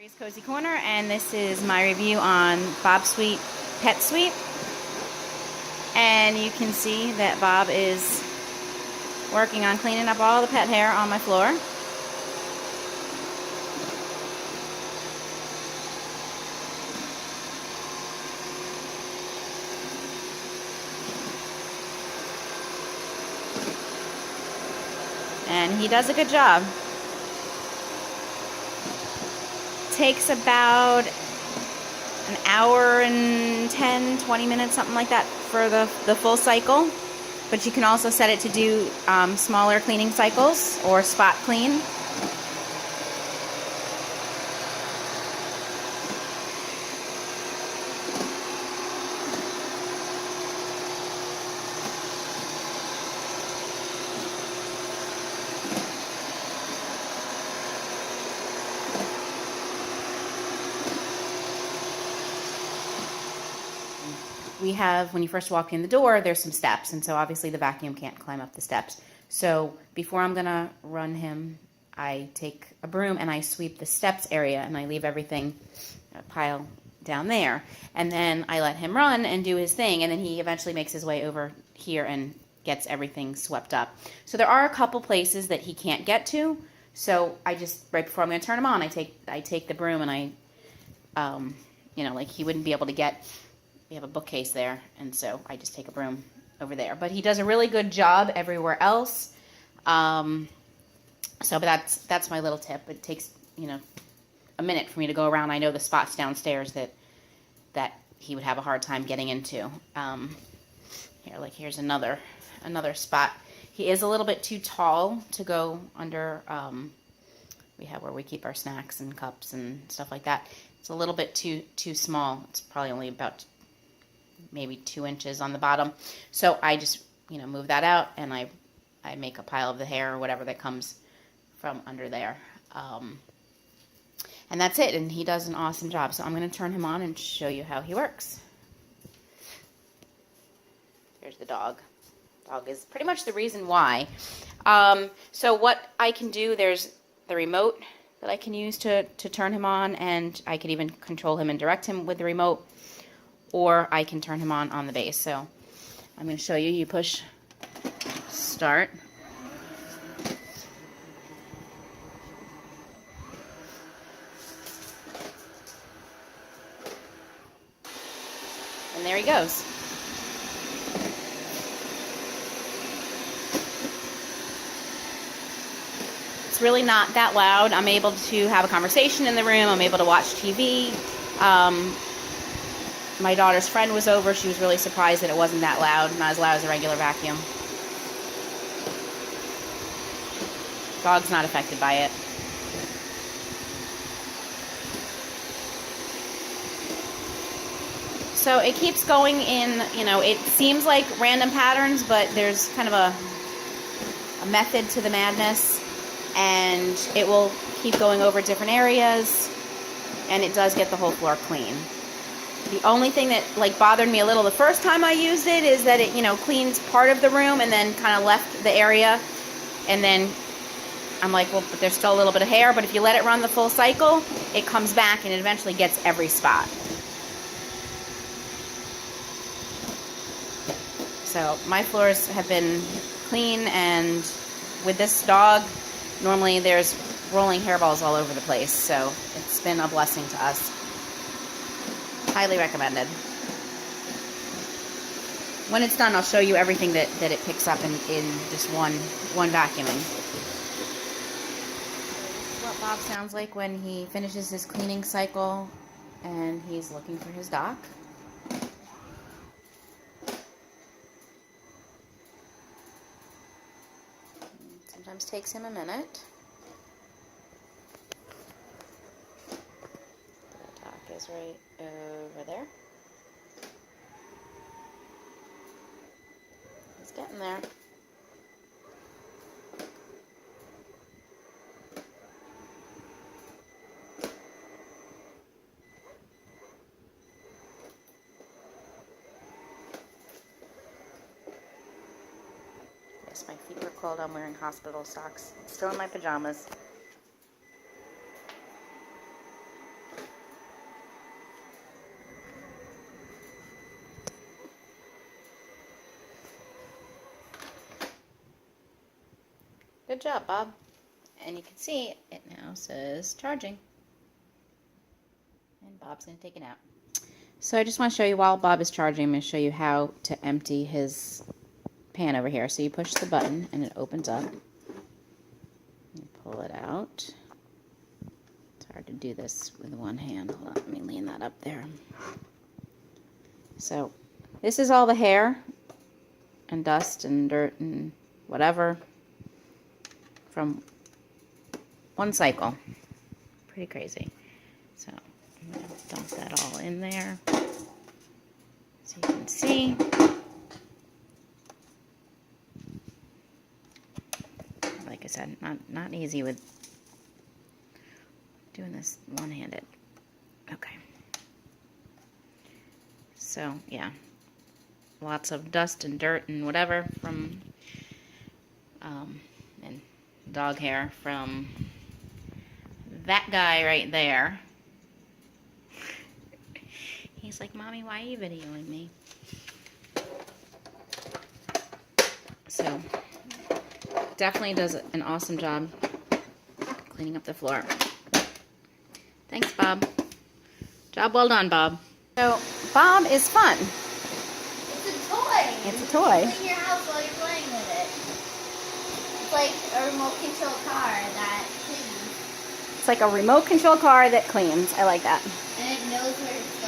Lori's Cozy Corner, and this is my review on bObsweep Pet Sweep. And you can see that Bob is working on cleaning up all the pet hair on my floor. And he does a good job. Takes about an hour and 10-20 minutes, something like that, for the full cycle. But you can also set it to do smaller cleaning cycles or spot clean. We have, when you first walk in the door, there's some steps, and so obviously the vacuum can't climb up the steps. So before I'm gonna run him, I take a broom and I sweep the steps area, and I leave everything pile down there. And then I let him run and do his thing, and then he eventually makes his way over here and gets everything swept up. So there are a couple places that he can't get to, so I just, right before I'm gonna turn him on, I take the broom and I, you know, like he wouldn't be able to get. We have a bookcase there, and so I just take a broom over there. But he does a really good job everywhere else. But that's my little tip. It takes, you know, a minute for me to go around. I know the spots downstairs that he would have a hard time getting into. Here's another spot. He is a little bit too tall to go under. We have where we keep our snacks and cups and stuff like that. It's a little bit too small. It's probably only about maybe 2 inches on the bottom. So I just, you know, move that out, and I make a pile of the hair or whatever that comes from under there. And that's it, and he does an awesome job. So I'm going to turn him on and show you how he works. Here's the dog. Dog is pretty much the reason why. So what I can do, there's the remote that I can use to turn him on, and I can even control him and direct him with the remote, or I can turn him on the base. So I'm going to show you. You push start. And there he goes. It's really not that loud. I'm able to have a conversation in the room. I'm able to watch TV. My daughter's friend was over. She was really surprised that it wasn't that loud, not as loud as a regular vacuum. Dog's not affected by it. So it keeps going in, you know, it seems like random patterns, but there's kind of a method to the madness, and it will keep going over different areas, and it does get the whole floor clean. The only thing that bothered me a little the first time I used it is that it, you know, cleans part of the room and then kind of left the area, and then I'm like, well, but there's still a little bit of hair. But if you let it run the full cycle, it comes back and it eventually gets every spot. So my floors have been clean, and with this dog, normally there's rolling hairballs all over the place, so it's been a blessing to us. Highly recommended. When it's done, I'll show you everything that it picks up in just one vacuuming. This is what Bob sounds like when he finishes his cleaning cycle and he's looking for his dock. Sometimes takes him a minute. The dock is right over there. He's getting there. Yes, my feet were cold. I'm wearing hospital socks. Still in my pajamas. job, Bob. And you can see it now says charging. And Bob's going to take it out. So I just want to show you while Bob is charging, I'm going to show you how to empty his pan over here. So you push the button and it opens up. You pull it out. It's hard to do this with one hand. Hold on, let me lean that up there. So this is all the hair and dust and dirt and whatever from one cycle. Pretty crazy. So I'm going to dump that all in there so you can see. Like I said, not easy with doing this one-handed. Okay. So, yeah. Lots of dust and dirt and whatever from, and dog hair from that guy right there. He's like, Mommy, why are you videoing me? So, definitely does an awesome job cleaning up the floor. Thanks, Bob. Job well done, Bob. So, Bob is fun. It's a toy. It's a toy. You clean your house while you're playing with it. It's like a remote control car that cleans. It's like a remote control car that cleans. I like that. And it knows where it's